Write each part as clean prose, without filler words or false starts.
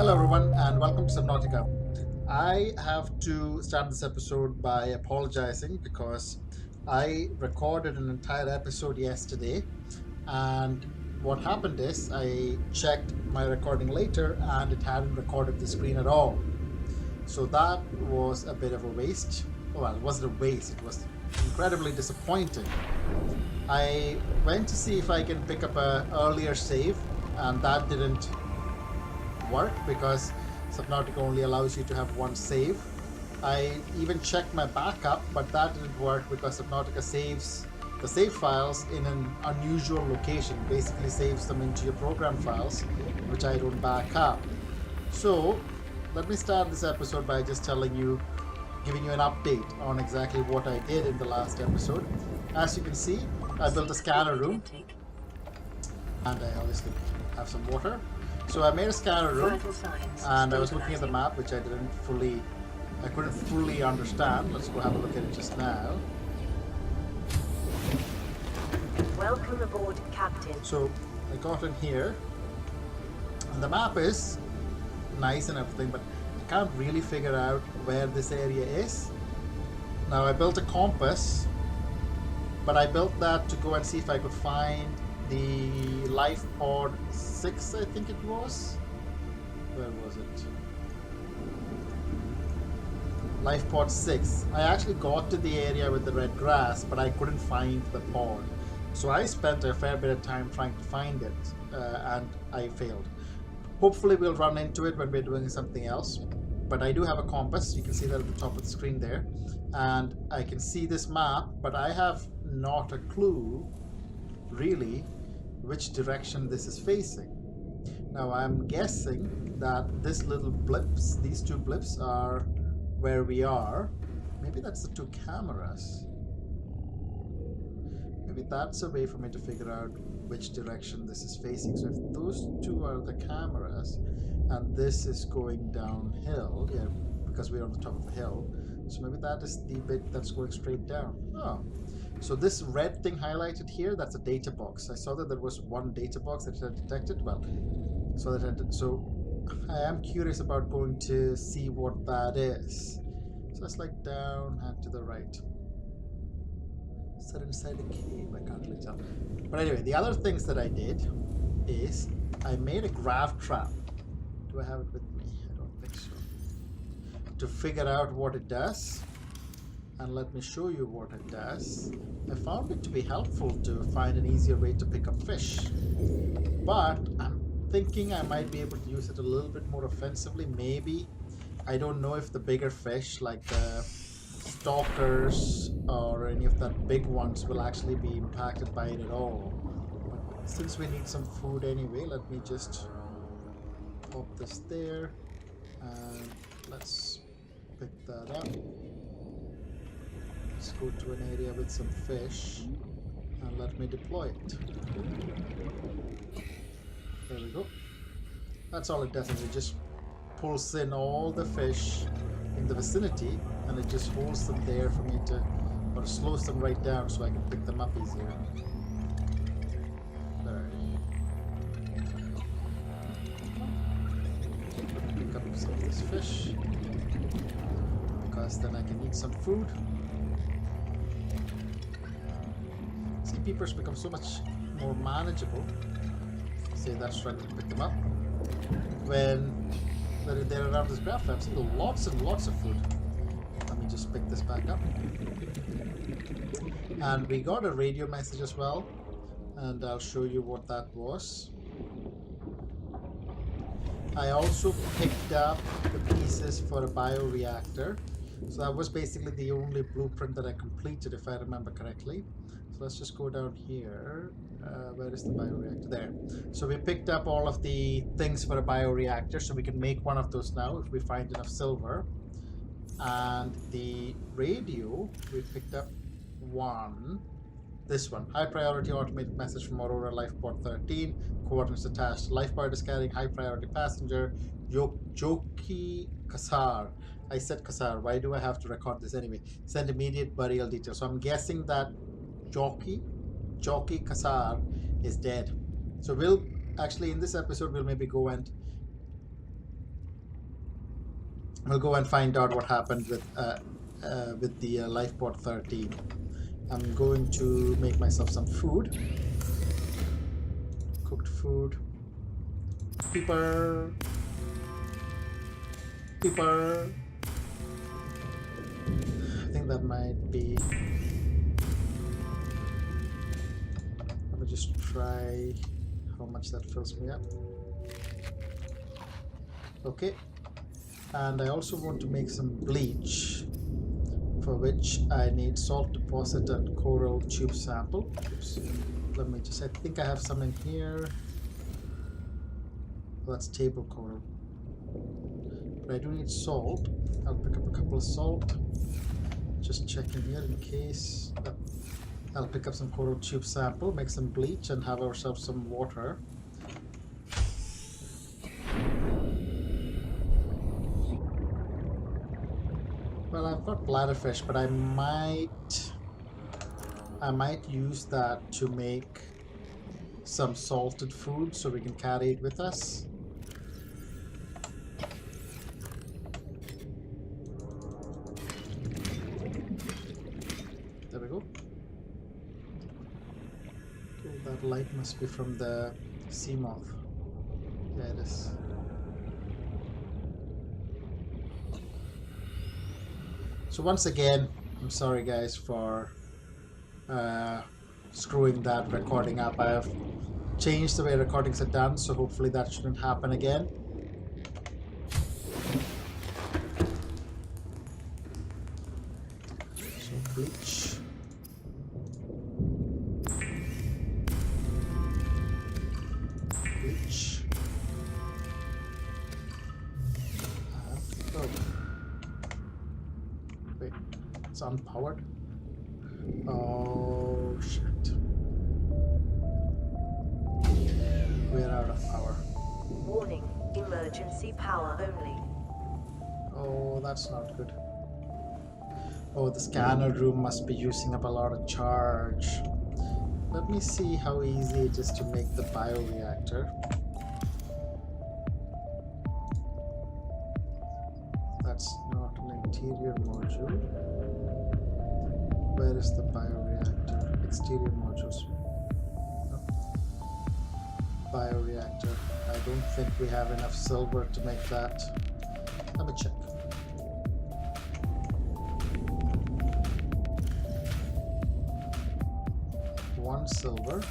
Hello everyone and welcome to Subnautica. I have to start this episode by apologizing because I recorded an entire episode yesterday, and what happened is I checked my recording later and it hadn't recorded the screen at all. So that was a bit of a waste. Well, it wasn't a waste, it was incredibly disappointing. I went to see if I can pick up an earlier save, and that didn't work because Subnautica only allows you to have one save. I even checked my backup, but that didn't work because Subnautica saves the save files in an unusual location, basically saves them into your program files, which I don't back up. So let me start this episode by just giving you an update on exactly what I did in the last episode. As you can see, I built a scanner room, and I obviously have some water. So I made a scanner room, and I was looking at the map, which I couldn't fully understand. Let's go have a look at it just now. Welcome aboard, Captain. So I got in here, and the map is nice and everything, but I can't really figure out where this area is. Now I built a compass, but I built that to go and see if I could find the Lifepod 6, I think it was. Where was it? Lifepod 6. I actually got to the area with the red grass, but I couldn't find the pod. So I spent a fair bit of time trying to find it, and I failed. Hopefully we'll run into it when we're doing something else. But I do have a compass. You can see that at the top of the screen there. And I can see this map, but I have not a clue really which direction this is facing. Now I'm guessing that these two blips are where we are. Maybe that's the two cameras. Maybe that's a way for me to figure out which direction this is facing. So if those two are the cameras and this is going downhill, yeah, because we're on the top of the hill, so maybe that is the bit that's going straight down. Oh. So this red thing highlighted here, that's a data box. I saw that there was one data box that it had detected. Well, so I am curious about going to see what that is. So let's like down and to the right. Is that inside a cave? I can't really tell. But anyway, the other things that I did is I made a grav trap. Do I have it with me? I don't think so. To figure out what it does. And let me show you what it does. I found it to be helpful to find an easier way to pick up fish. But I'm thinking I might be able to use it a little bit more offensively. Maybe. I don't know if the bigger fish like the stalkers or any of that big ones will actually be impacted by it at all. But since we need some food anyway, let me just pop this there. And let's pick that up. Let's go to an area with some fish and let me deploy it. There we go. That's all it does, is it just pulls in all the fish in the vicinity and it just holds them there for me to, or slows them right down so I can pick them up easier. There. Pick up some of this fish because then I can eat some food. Sea peepers become so much more manageable. Say that's struggling to pick them up. When they're around this graph, I'm seeing lots and lots of food. Let me just pick this back up. And we got a radio message as well, and I'll show you what that was. I also picked up the pieces for a bioreactor. So that was basically the only blueprint that I completed, if I remember correctly. So let's just go down here. Where is the bioreactor? There. So we picked up all of the things for a bioreactor, so we can make one of those now if we find enough silver. And the radio, we picked up one. This one. High priority automated message from Aurora Lifepod 13. Coordinates attached. Lifepod is carrying high priority passenger Joki Kasar. I said Kasar. Why do I have to record this anyway? Send immediate burial details. So I'm guessing that Joki Kasar is dead. So we'll actually in this episode we'll maybe go and we'll go and find out what happened with the Lifepod 13. I'm going to make myself some food. Cooked food. Peeper. Peeper. I think that might be... Let me just try how much that fills me up. Okay. And I also want to make some bleach, for which I need salt deposit and coral tube sample. Oops. Let me just... I think I have some in here. Well, that's table coral. But I do need salt. I'll pick up a couple of salt. Just checking here in case. I'll pick up some coral tube sample, make some bleach, and have ourselves some water. Well, I've got bladderfish, but I might use that to make some salted food so we can carry it with us. There we go. Okay, that light must be from the sea moth. Yeah, it is. So once again, I'm sorry guys for screwing that recording up. I have changed the way recordings are done, so hopefully that shouldn't happen again. So bleach. Bleach. Oh. Wait, it's unpowered. Oh shit. We're out of power. Warning, emergency power only. Oh, that's not good. Oh, the scanner room must be using up a lot of charge. Let me see how easy it is to make the bioreactor. That's not an interior module. Where is the bioreactor? Exterior modules. No. Bioreactor. I don't think we have enough silver to make that. Let me check. One silver.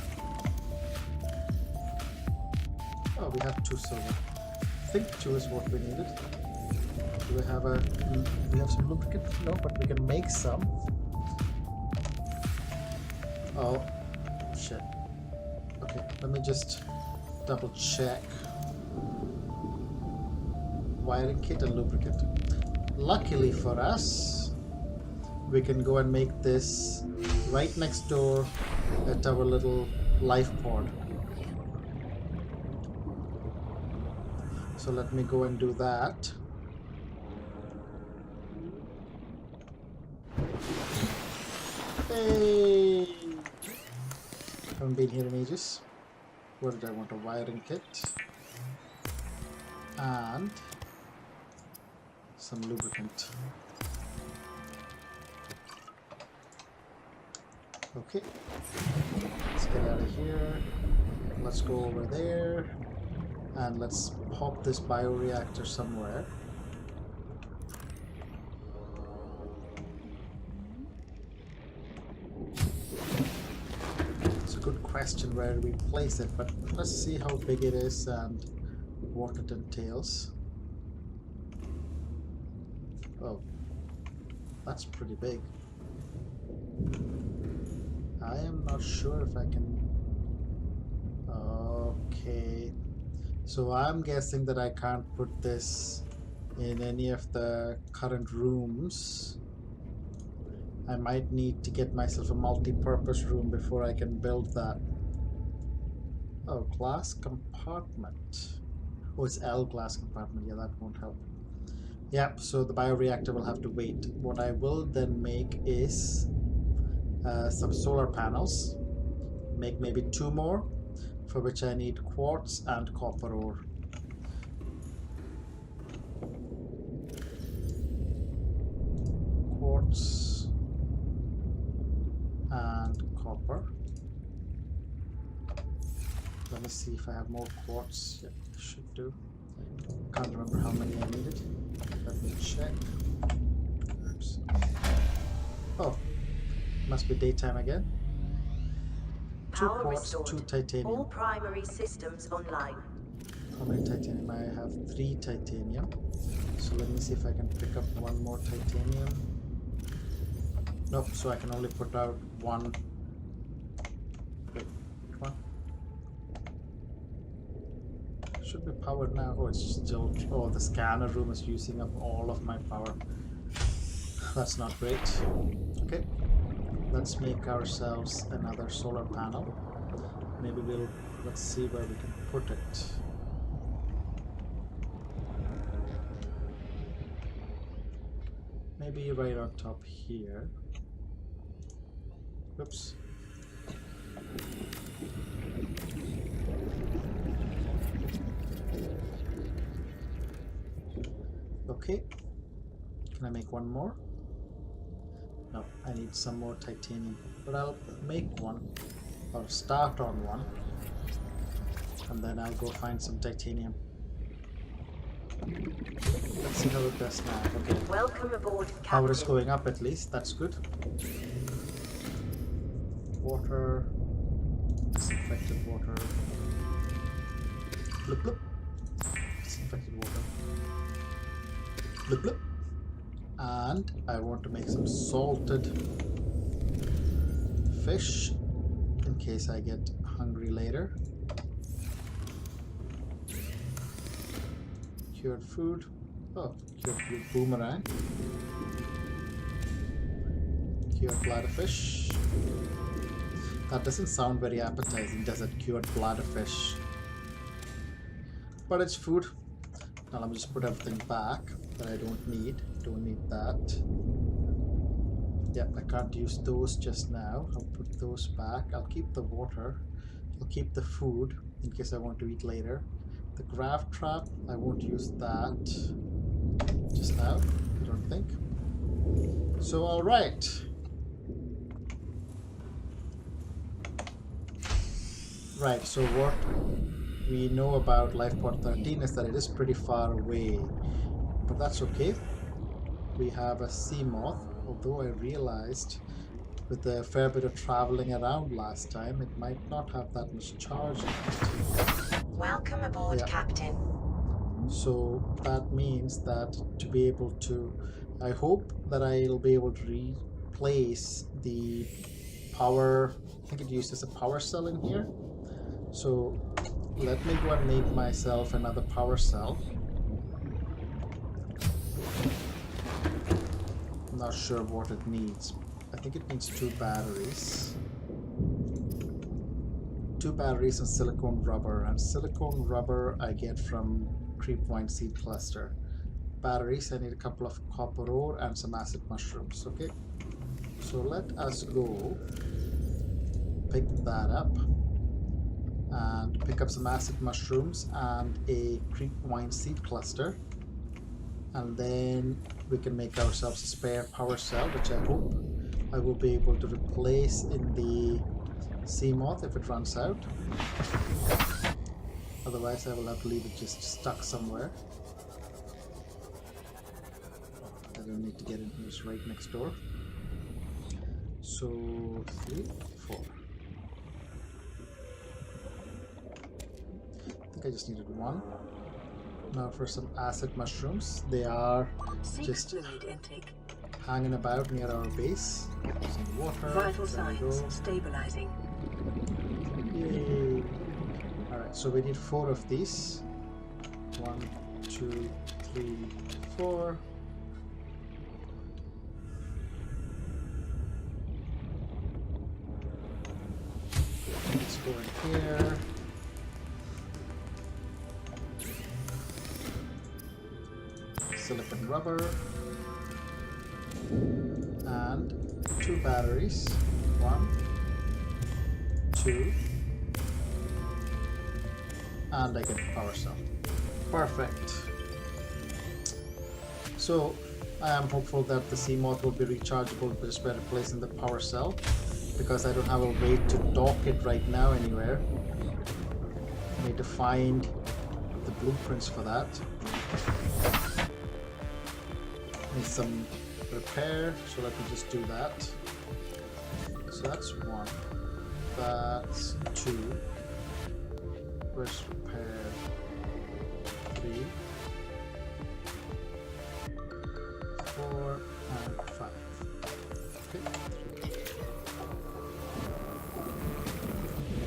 Oh, we have 2 silver. I think 2 is what we needed. Do we have some lubricant? No, but we can make some. Oh, shit. Okay, let me just double check. Wiring kit and lubricant. Luckily for us, we can go and make this right next door at our little Lifepod. So let me go and do that. Hey! Haven't been here in ages. What did I want? A wiring kit. And some lubricant. Okay. Let's get out of here. Let's go over there. And let's pop this bioreactor somewhere. Good question where we place it, but let's see how big it is and what it entails. Oh, that's pretty big. I am not sure if I can... Okay, so I'm guessing that I can't put this in any of the current rooms. I might need to get myself a multi-purpose room before I can build that. Oh, glass compartment. Oh, it's L glass compartment. Yeah, that won't help. Yep, so the bioreactor will have to wait. What I will then make is some solar panels. Make maybe 2 more, for which I need quartz and copper ore. quartz and copper. Let me see if I have more quartz. Yep, I should do. Can't remember how many I needed. Let me check. Oops. Oh, must be daytime again. 2 Power quartz, restored. 2 titanium. All primary systems online. How many titanium? I have 3 titanium. So let me see if I can pick up 1 more titanium. Nope, so I can only put out 1. Wait, come on. Should be powered now. Oh, it's still. Oh, the scanner room is using up all of my power. That's not great. Okay, let's make ourselves another solar panel. Maybe let's see where we can put it. Maybe right on top here. Oops. Okay. Can I make 1 more? No, I need some more titanium. But I'll make 1. Or start on 1. And then I'll go find some titanium. Let's see how it does now. Okay. Welcome aboard, Captain. Power is going up at least. That's good. Water. Disinfected water. Bloop bloop. Disinfected water. Bloop bloop. And I want to make some salted fish in case I get hungry later. Cured food. Oh, cured food boomerang. Cured bladderfish. That doesn't sound very appetizing, does it? Cured bladderfish. But it's food. Now let me just put everything back that I don't need. Don't need that. Yep, I can't use those just now. I'll put those back. I'll keep the water. I'll keep the food in case I want to eat later. The grav trap, I won't use that just now, I don't think. So, alright. Right, so what we know about Lifepod 13 is that it is pretty far away. But that's okay. We have a sea moth, although I realized with a fair bit of traveling around last time, it might not have that much charge in it. Welcome aboard, Yeah. Captain. So that means that to be able to, I hope that I'll be able to replace the power, I think it uses a power cell in here. So let me go and make myself another power cell. I'm not sure what it needs. I think it needs 2 batteries. 2 batteries and silicone rubber. And silicone rubber I get from Creepvine seed cluster. Batteries, I need a couple of copper ore and some acid mushrooms. Okay, so let us go pick that up and pick up some acid mushrooms and a Creepvine seed cluster, and then we can make ourselves a spare power cell, which I hope I will be able to replace in the sea moth if it runs out. Otherwise I will have to leave it just stuck somewhere. I don't need to get in here, it's right next door. So 3, 4. I think I just needed 1. Now for some acid mushrooms. They are just hanging about near our base. Some water. Vital signs stabilizing. Yay! Alright, so we need 4 of these. 1, 2, 3, 4. Let's go in here. Silicon rubber. And 2 batteries. 1, 2. And I get the power cell. Perfect. So I am hopeful that the Seamoth will be rechargeable just by replacing the power cell, because I don't have a way to dock it right now anywhere. I need to find the blueprints for that. Need some repair, so let me just do that. So that's 1. That's 2. Where's repair? 3. 4 and 5. Okay.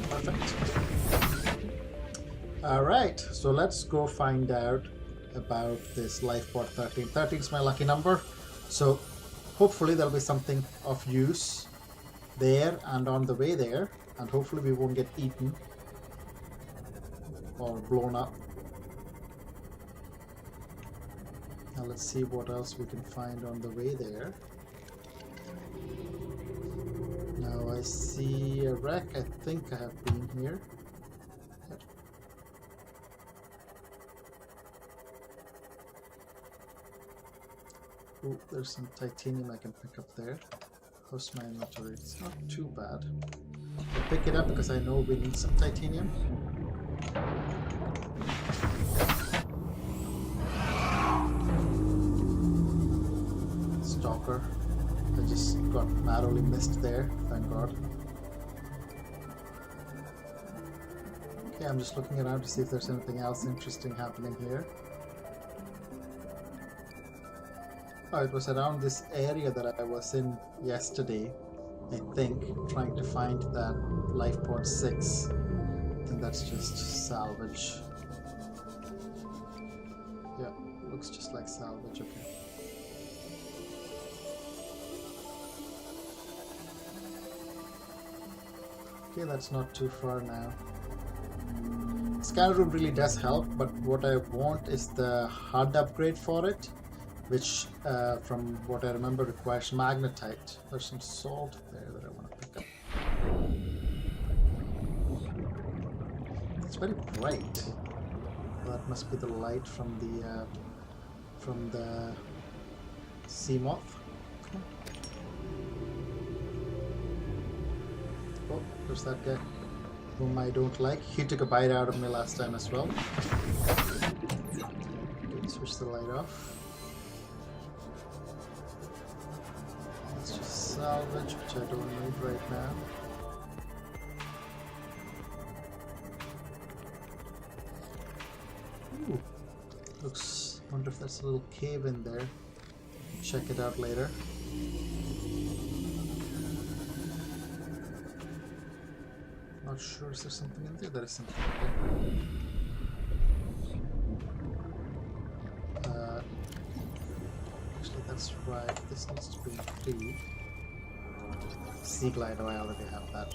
Perfect. Alright, so let's go find out about this Lifepod 13. 13 is my lucky number, so hopefully there'll be something of use there and on the way there, and hopefully we won't get eaten or blown up. Now let's see what else we can find on the way there. Now I see a wreck. I think I have been here. Yep. Oh, there's some titanium I can pick up there. How's my inventory? It's not too bad. I'll pick it up because I know we need some titanium. Stalker. I just got narrowly missed there, thank God. Okay, I'm just looking around to see if there's anything else interesting happening here. Oh, it was around this area that I was in yesterday, I think, trying to find that Lifepod 6. I think that's just salvage. Yeah, looks just like salvage, okay. Okay, that's not too far now. Scanner room really does help, but what I want is the HUD upgrade for it, which, from what I remember, requires magnetite. There's some salt there that I want to pick up. It's very bright. That must be the light from the Seamoth. Oh, there's that guy whom I don't like. He took a bite out of me last time as well. Okay, switch the light off. Let's just salvage, which I don't need right now. Ooh, looks. Wonder if there's a little cave in there. Check it out later. Not sure. Is there something in there? There is something in there. Actually, that's right. This needs to be free. Sea glider. I already have that.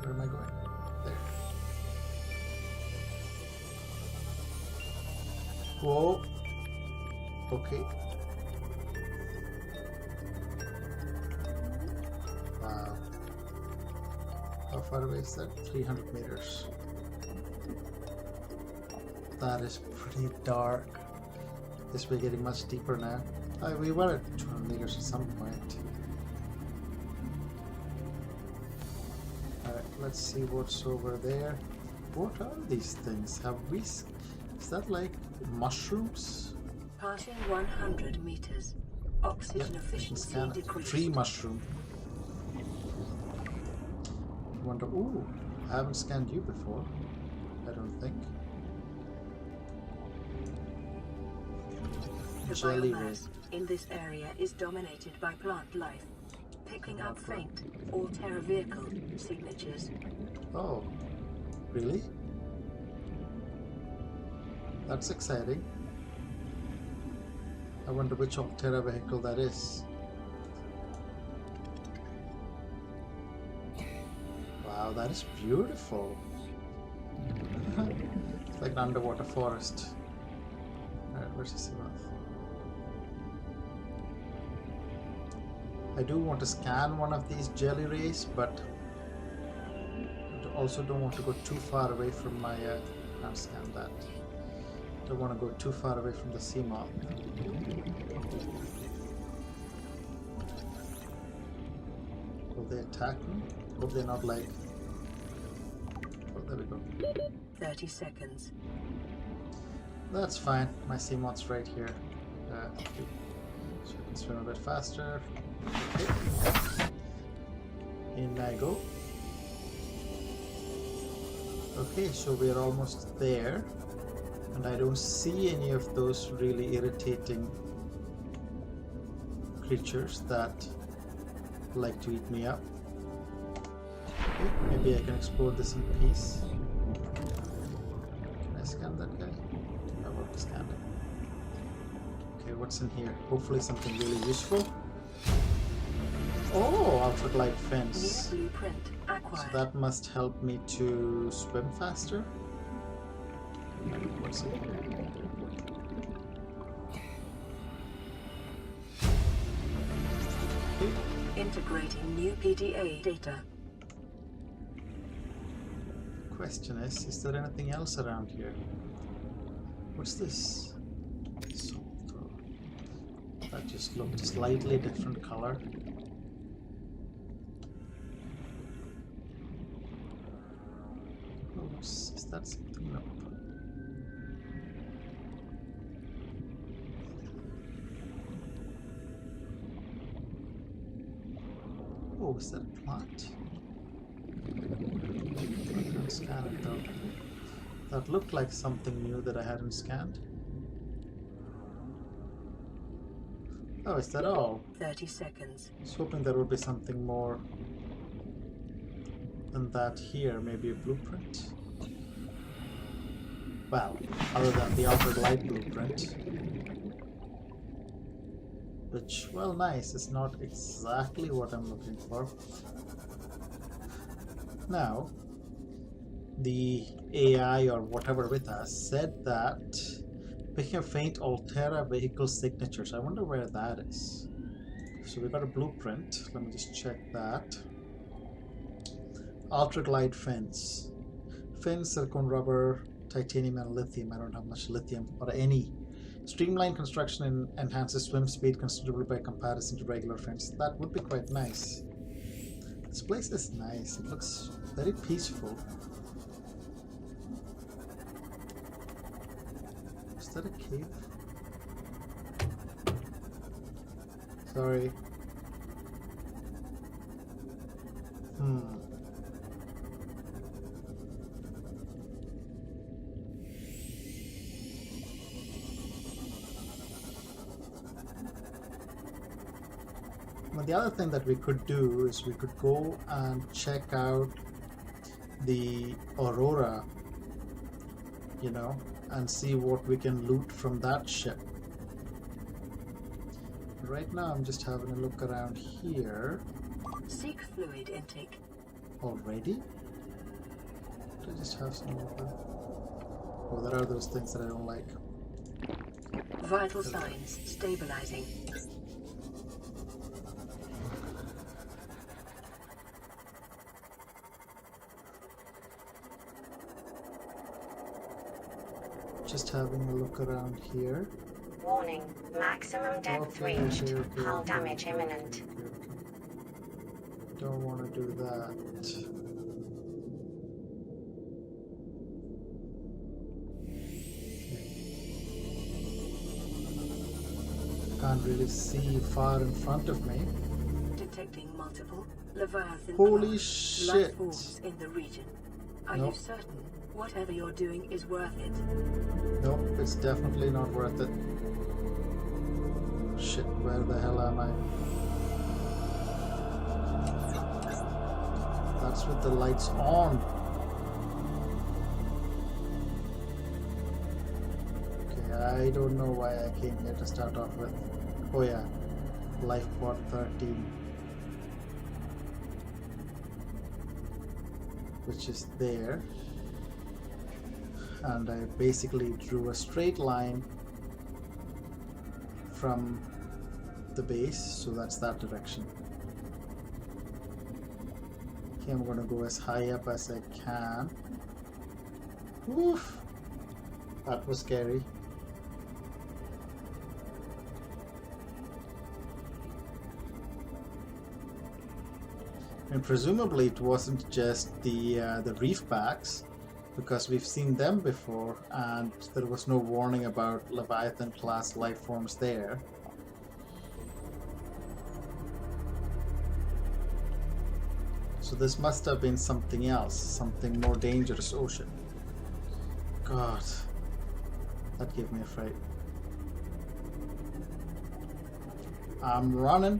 Where am I going? There. Whoa. Okay. Wow. How far away is that? 300 meters. That is pretty dark. This we're getting much deeper now. We were at 200 meters at some point. Alright, let's see what's over there. What are these things? Have we... Is that like mushrooms? Passing 100 meters. Oxygen efficiency decreased. Tree mushroom. Wonder. Ooh, I haven't scanned you before. I don't think. The Jelly biomass in this area is dominated by plant life, picking up faint or terra vehicle signatures. Oh, really? That's exciting. I wonder which Terra vehicle that is. Wow, that is beautiful. It's like an underwater forest. Alright, where's the Seamoth? I do want to scan one of these jelly rays, but also don't want to go too far away from my... can't scan that. Don't want to go too far away from the sea moth. Will they attack me? Hope they're not like... Oh, there we go. 30 seconds. That's fine. My sea moth's right here. So I can swim a bit faster. Okay. In I go. Okay, so we're almost there. And I don't see any of those really irritating creatures that like to eat me up. Okay, maybe I can explore this in peace. Can I scan that guy? I won't scan him. Okay, what's in here? Hopefully something really useful. Oh, ultra-glide fence. New blueprint acquired. So that must help me to swim faster. What's in here? Okay. Integrating new PDA data. Question is there anything else around here? What's this? Salt. That just looked slightly different color. Oh, is that something? No. Oh, is that a plant? I can't scan it though. That looked like something new that I hadn't scanned. Oh, is that all? 30 seconds. I was hoping there would be something more than that here. Maybe a blueprint? Well, other than the outer light blueprint. Which, well, nice. It's not exactly what I'm looking for. Now, the AI or whatever with us said that picking up faint Altera vehicle signatures. I wonder where that is. So we got a blueprint. Let me just check that. Ultra-glide fence. Fins, silicone rubber, titanium and lithium. I don't have much lithium or any. Streamlined construction enhances swim speed considerably by comparison to regular fence. That would be quite nice. This place is nice. It looks very peaceful. Is that a cave? Sorry. Well, the other thing that we could do is we could go and check out the Aurora, you know, and see what we can loot from that ship. Right now I'm just having a look around here. Seek fluid intake. Already? Do I just have some of them? Oh, there are those things that I don't like. Vital signs stabilizing. Just having a look around here. Warning, maximum depth reached. Hull damage imminent. Okay. Don't want to do that. Can't really see far in front of me. Detecting multiple leviathan. Holy shit! Lifeforms in the region. Are Nope. you certain whatever you're doing is worth it? Nope, it's definitely not worth it. Shit, where the hell am I? That's with the lights on. Okay, I don't know why I came here to start off with. Oh yeah, Lifepod 13. Which is there. And I basically drew a straight line from the base, so that's that direction. Okay, I'm gonna go as high up as I can. Oof! That was scary. And presumably it wasn't just the reef backs, because we've seen them before and there was no warning about Leviathan class life forms there. So this must have been something else, something more dangerous. Ocean. God, that gave me a fright. I'm running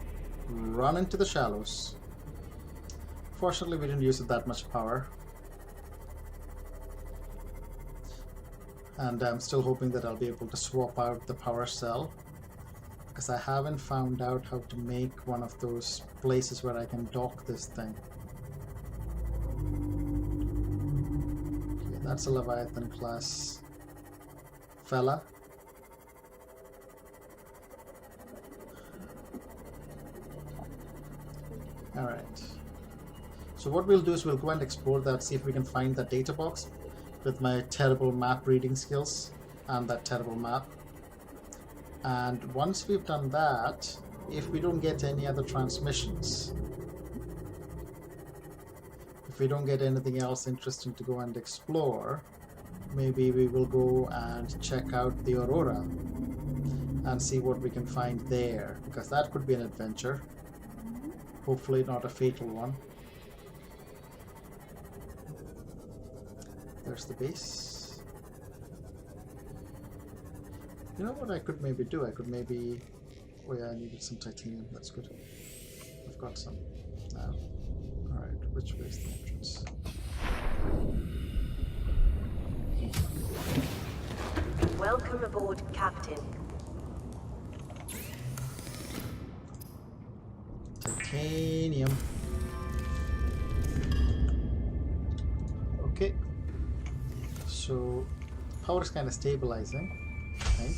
to the shallows. Fortunately, we didn't use that much power. And I'm still hoping that I'll be able to swap out the power cell, because I haven't found out how to make one of those places where I can dock this thing. Okay, that's a Leviathan class fella. Alright. So what we'll do is we'll go and explore that, see if we can find that data box with my terrible map reading skills and that terrible map. And once we've done that, if we don't get any other transmissions, if we don't get anything else interesting to go and explore, maybe we will go and check out the Aurora and see what we can find there, because that could be an adventure. Hopefully not a fatal one. There's the base. You know what I could maybe do? I could maybe... Oh yeah, I needed some titanium. That's good. I've got some now. Alright, which way is the entrance? Welcome aboard, Captain. Titanium. Okay. So, power is kind of stabilizing, I think.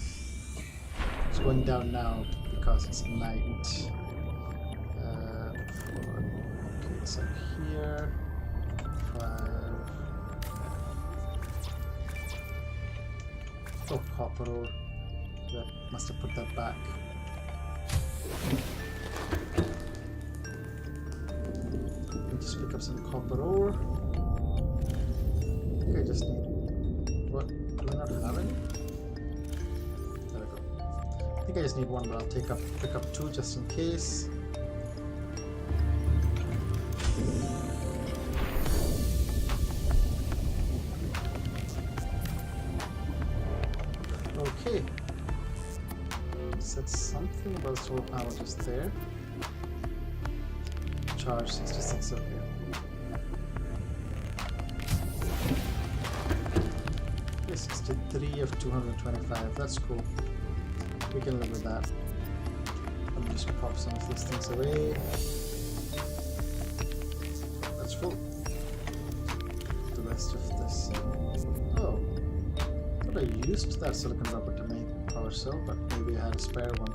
It's going down now because it's night. Okay, it's up here. 5. Oh, copper ore. That must have put that back. Let me just pick up some copper ore. I think I just need... What? Do I not have any? There we go. I think I just need one, but I'll pick up 2 just in case. Okay. Said something about solar panel just there. Charge 66 up here. Okay, 63 of 225. That's cool. We can live with that. Let me just pop some of these things away. That's full. The rest of this. Oh. I thought I used that silicon rubber to make power cell, but maybe I had a spare one.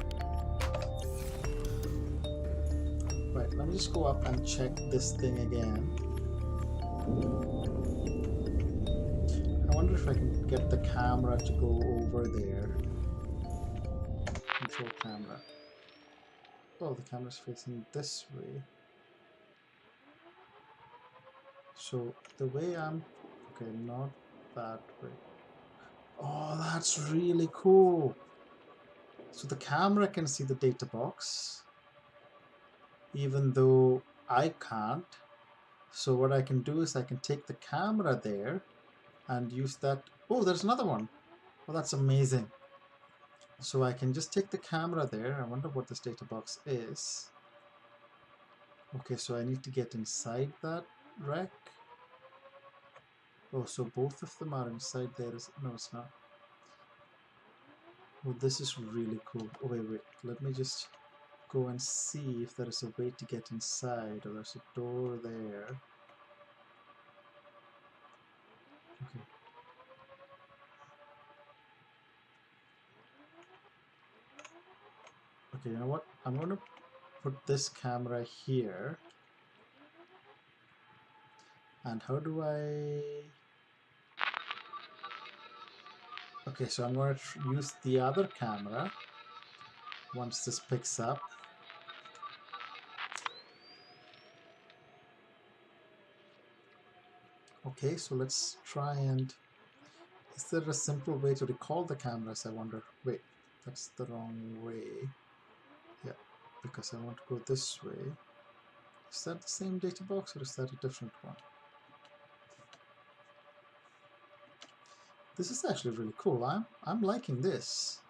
Right, let me just go up and check this thing again. I wonder if I can get the camera to go over there. Control camera. Oh, the camera's facing this way. So the way I'm... Okay, not that way. Oh, that's really cool. So the camera can see the data box, even though I can't. So what I can do is I can take the camera there and use that. Oh, there's another one. Oh, that's amazing. So I can just take the camera there. I wonder what this data box is. Okay, so I need to get inside that wreck. Oh, so both of them are inside there. No, it's not. Oh, this is really cool. Oh, wait. Let me just go and see if there is a way to get inside. Or there's a door there. Okay. Okay, you know what? I'm going to put this camera here. And how do I... Okay, so I'm going to use the other camera once this picks up. Okay, so let's try and... Is there a simple way to recall the cameras, I wonder? Wait, that's the wrong way. Yeah, because I want to go this way. Is that the same data box or is that a different one? This is actually really cool. I'm liking this.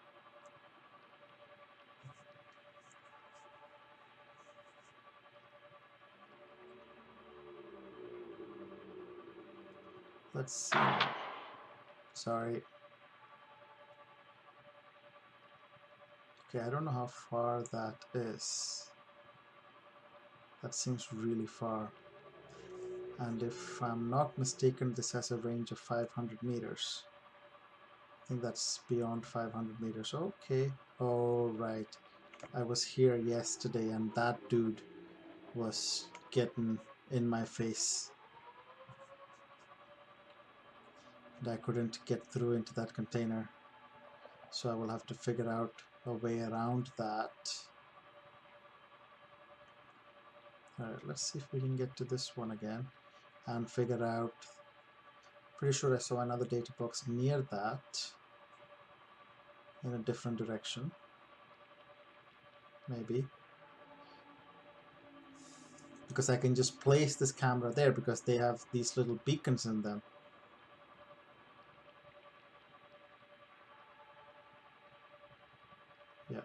Let's see. Sorry. Okay, I don't know how far that is. That seems really far. And if I'm not mistaken, this has a range of 500 meters. I think that's beyond 500 meters. Okay. Oh, right. I was here yesterday and that dude was getting in my face. And I couldn't get through into that container. So I will have to figure out a way around that. Alright, let's see if we can get to this one again and figure out. Pretty sure I saw another data box near that in a different direction. Maybe. Because I can just place this camera there because they have these little beacons in them. Yeah.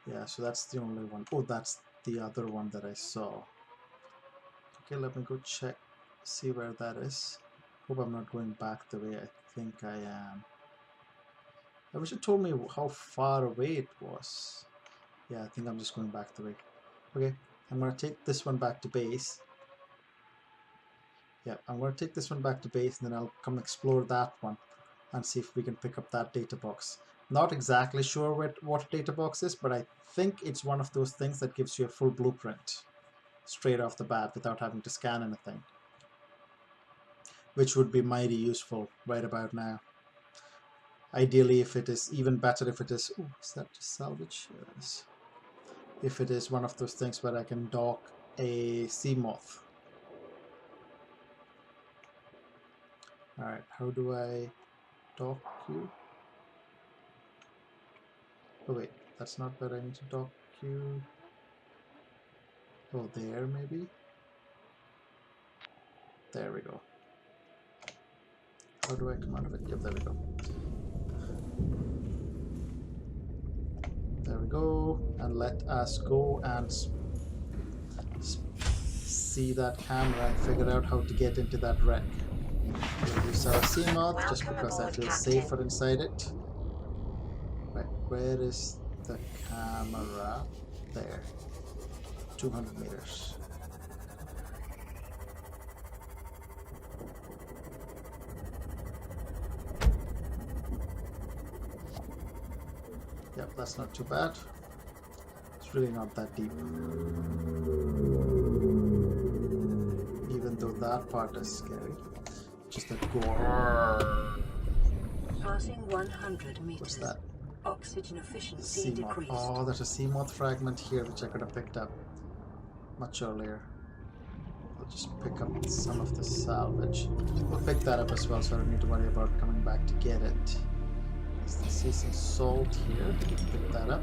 Yeah, so that's the only one. Oh, that's the other one that I saw. Okay, let me go check, see where that is. Hope I'm not going back the way I think I am. I wish it told me how far away it was. Yeah, I think I'm just going back the way. Okay, I'm going to take this one back to base. Yeah, I'm going to take this one back to base and then I'll come explore that one and see if we can pick up that data box. Not exactly sure what data box is, but I think it's one of those things that gives you a full blueprint straight off the bat without having to scan anything, which would be mighty useful right about now. Ideally, if it is even better, if it is, oh, is that just salvage? Yes. If it is one of those things where I can dock a sea moth. Alright, how do I dock you? Oh wait, that's not where I need to dock you. Oh, there maybe? There we go. How do I come out of it? Yep, there we go. There we go. And let us go and see that camera and figure out how to get into that wreck. We'll use our sea moth just because I feel safer inside it. Right, where is the camera? There. 200 meters. Yep, that's not too bad. It's really not that deep. Even though that part is scary. Just that gore. Passing 100 meters. What's that? Oxygen efficiency Sea moth. decreased. Oh, there's a sea moth fragment here which I could have picked up much earlier. I'll just pick up some of the salvage. We'll pick that up as well, so I don't need to worry about coming back to get it. I see some salt here. Pick that up.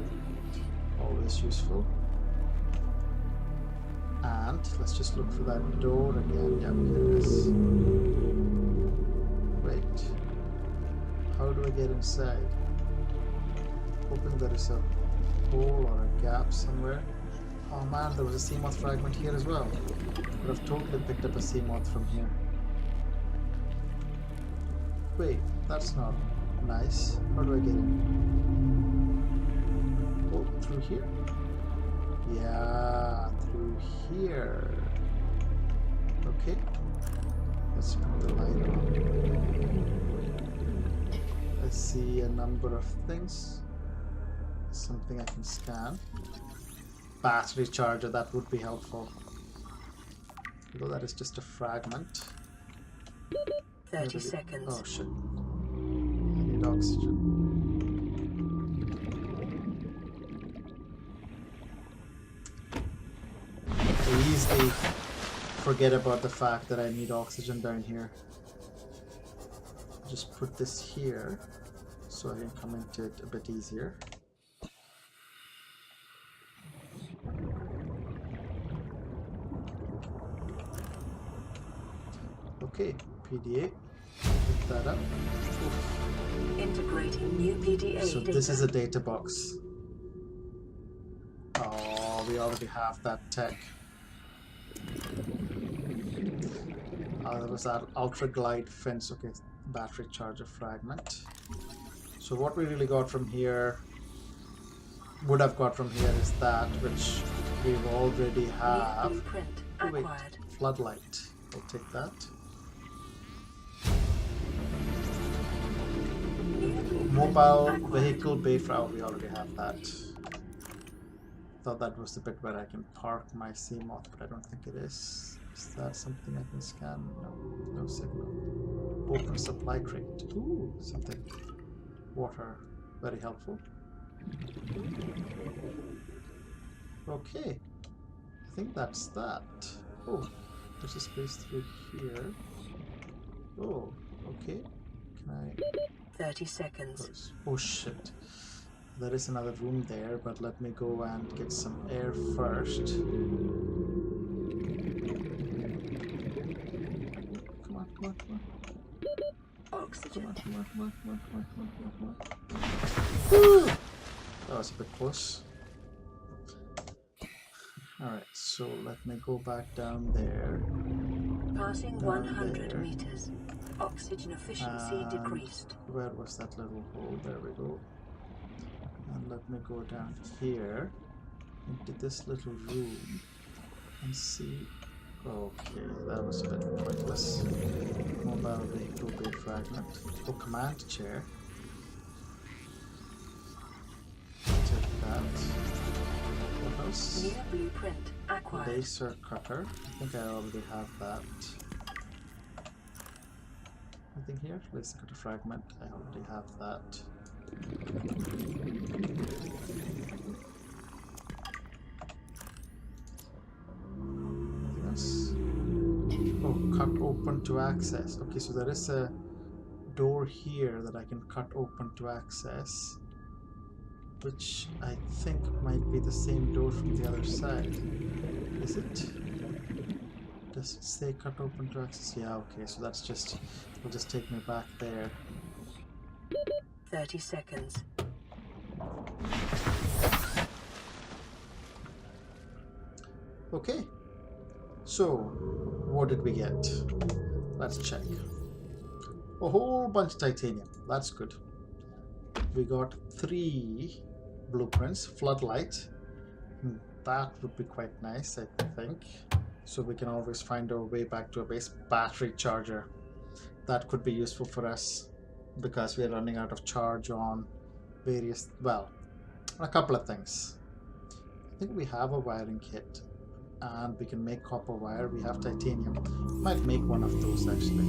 Always useful. And let's just look for that door again. Yep, here it is. Wait. How do I get inside? Hoping there is a hole or a gap somewhere. Oh man, there was a sea moth fragment here as well. Could have totally picked up a sea moth from here. Wait, that's not nice. How do I get in? Oh, through here? Yeah, through here. Okay. Let's put the light on. I see a number of things. something I can scan. Battery charger, that would be helpful. Although that is just a fragment. 30 seconds. Oh shit. I need oxygen. I easily forget about the fact that I need oxygen down here. Just put this here so I can come into it a bit easier. Okay, PDA. Pick that up. Oof. Integrating new PDA So data. this is a data box. Oh, we already have that tech. There was that ultra glide fence. Okay, battery charger fragment. So what we really got from here, would have got from here, is that which we've already have. New blueprint Oh, wait, acquired. floodlight. I'll take that. New blueprint Mobile acquired. vehicle bay frag. We already have that. Thought that was the bit where I can park my Seamoth, but I don't think it is. Is that something I can scan? No, no signal. Open supply crate. Ooh, something. Water, very helpful. Okay, I think that's that. Oh, there's a space through here. Oh, okay. Can I? 30 seconds. Oh shit. There is another room there, but let me go and get some air first. Come on, come on, come on. Oxygen. Woo! That was a bit close. Alright, so let me go back down there. Passing Down 100 there. meters. Oxygen efficiency And decreased. where was that little hole? There we go. And let me go down here into this little room and see. Okay, that was a bit pointless. Mobile vehicle bay fragment. Oh, command chair. Take that. What else? New blueprint acquired. Laser cutter. I think I already have that. Anything here? Laser cutter fragment. I already have that. Anything else? Oh, cut open to access. Okay, so there is a door here that I can cut open to access, which I think might be the same door from the other side. Is it? Does it say cut open to access? Yeah, okay, so that's just, it'll just take me back there. 30 seconds. Okay, so what did we get? Let's check. A whole bunch of titanium. That's good. We got 3 blueprints. Floodlight. That would be quite nice, I think. So we can always find our way back to a base. Battery charger. That could be useful for us because we are running out of charge on various, well, a couple of things. I think we have a wiring kit and we can make copper wire. We have titanium. Might make one of those actually.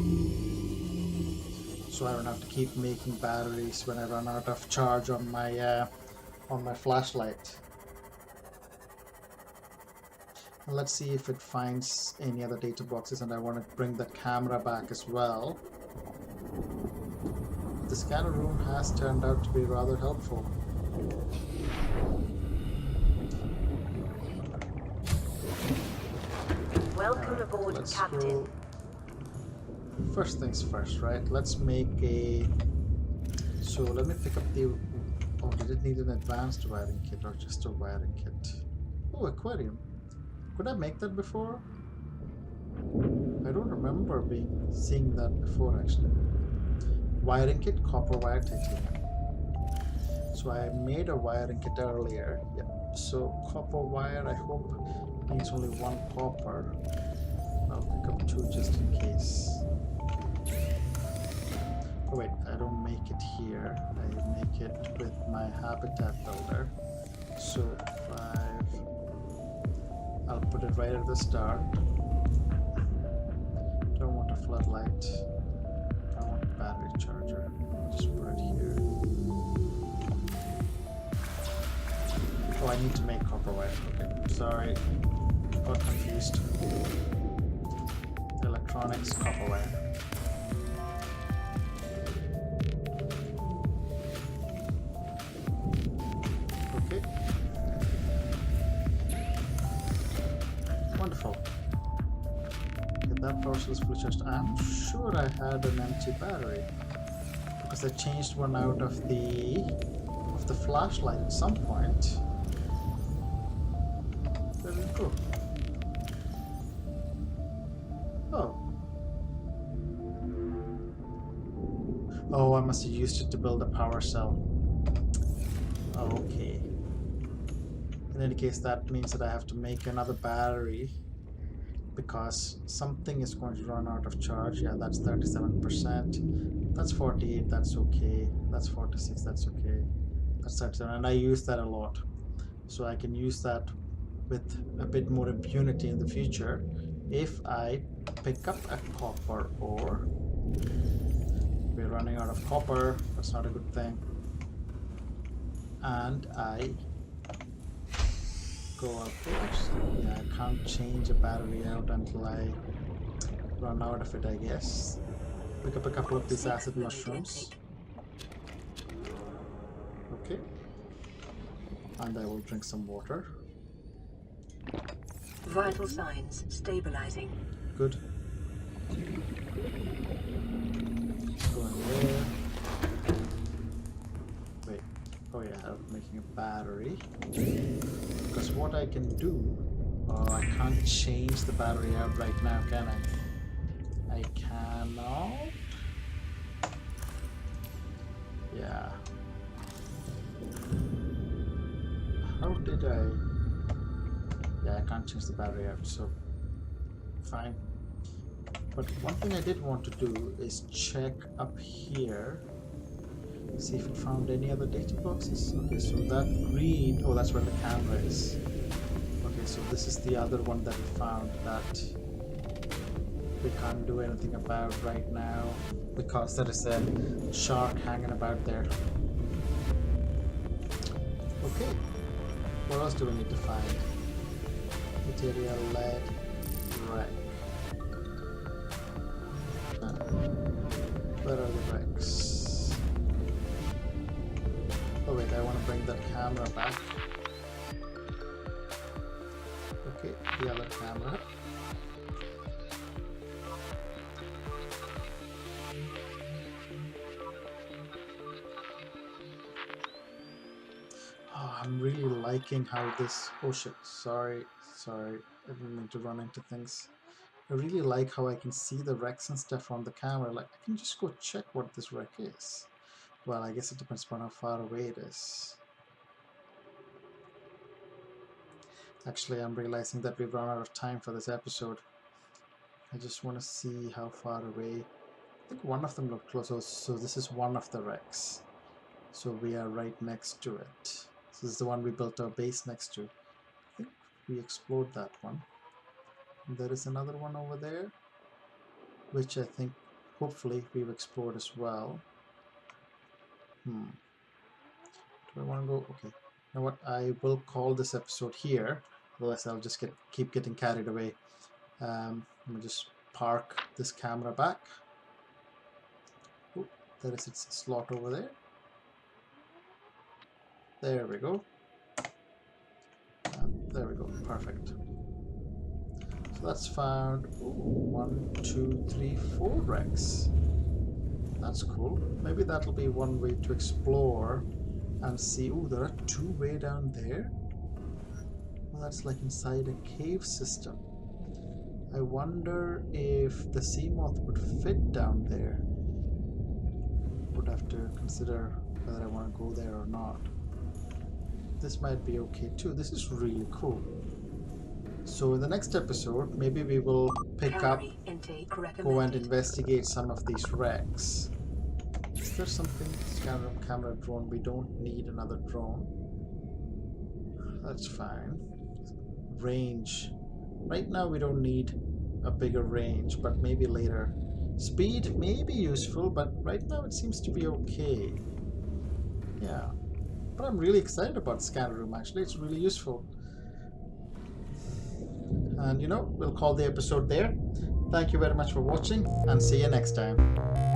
So I don't have to keep making batteries when I run out of charge on my flashlight. And let's see if it finds any other data boxes, and I want to bring the camera back as well. The scanner room has turned out to be rather helpful. Welcome aboard, Let's Captain. go. First things first, right? Let's make a. So let me pick up the. Oh, did it need an advanced wiring kit or just a wiring kit? Oh, aquarium. Could I make that before? I don't remember seeing that before actually. Wiring kit, copper wire, titanium. So I made a wiring kit earlier. Yep. So copper wire, I hope needs only 1 copper. I'll pick up 2 just in case. Oh wait, I don't make it here. I make it with my habitat builder. So 5. I'll put it right at the start. Don't want a floodlight. I want a battery charger. I'll just put it here. Oh, I need to make copper wire. Okay, sorry. Got confused. Electronics, copper wire. Okay. Wonderful. Get that power source fully charged. I'm sure I had an empty battery because I changed one out of the flashlight at some point. Where did it go? Oh. Oh, I must have used it to build a power cell. Okay. In any case, that means that I have to make another battery because something is going to run out of charge. Yeah, that's 37%. That's 48, that's okay. That's 46, that's okay. That's 37, and I use that a lot. So I can use that with a bit more impunity in the future if I pick up a copper ore. We're running out of copper, that's not a good thing. And I go up there. Yeah, I can't change a battery out until I run out of it, I guess. Pick up a couple of these acid mushrooms. Okay. And I will drink some water. Vital signs stabilizing. Good. Go in there. Wait. Oh yeah, I'm making a battery. Because what I can do... Oh, I can't change the battery out right now, can I? I cannot. Yeah. How did I... Yeah, I can't change the battery out, so fine. But one thing I did want to do is check up here, see if it found any other data boxes. Okay, so that green, oh, that's where the camera is. Okay, so this is the other one that we found that we can't do anything about right now because there is a shark hanging about there. Okay, what else do we need to find? Material, lead, wreck. Where are the wrecks? Oh wait, I want to bring that camera back. Okay, the other camera. Oh, I'm really liking how this... Oh shit, sorry, I didn't mean to run into things. I really like how I can see the wrecks and stuff on the camera. Like, I can just go check what this wreck is. Well, I guess it depends upon how far away it is. Actually, I'm realizing that we've run out of time for this episode. I just want to see how far away. I think one of them looked close. So this is one of the wrecks. So we are right next to it. This is the one we built our base next to. I think we explored that one. And there is another one over there, which I think hopefully we've explored as well. Do I want to go? Okay. You know what? I will call this episode here. Otherwise, I'll just keep getting carried away. Let me just park this camera back. Oh, there is its slot over there. There we go. And there we go. Perfect. So that's found 1, 2, 3, 4 wrecks. That's cool. Maybe that'll be one way to explore and see. Oh, there are 2 way down there. Well, that's like inside a cave system. I wonder if the sea moth would fit down there. Would have to consider whether I want to go there or not. This might be okay too. This is really cool. So in the next episode, maybe we will pick up, go and investigate some of these wrecks. is there something? Scanner room, camera, drone. We don't need another drone. That's fine. Range. Right now we don't need a bigger range, but maybe later. Speed may be useful, but right now it seems to be okay. Yeah. But I'm really excited about scanner room actually. It's really useful. And you know, we'll call the episode there. Thank you very much for watching and see you next time.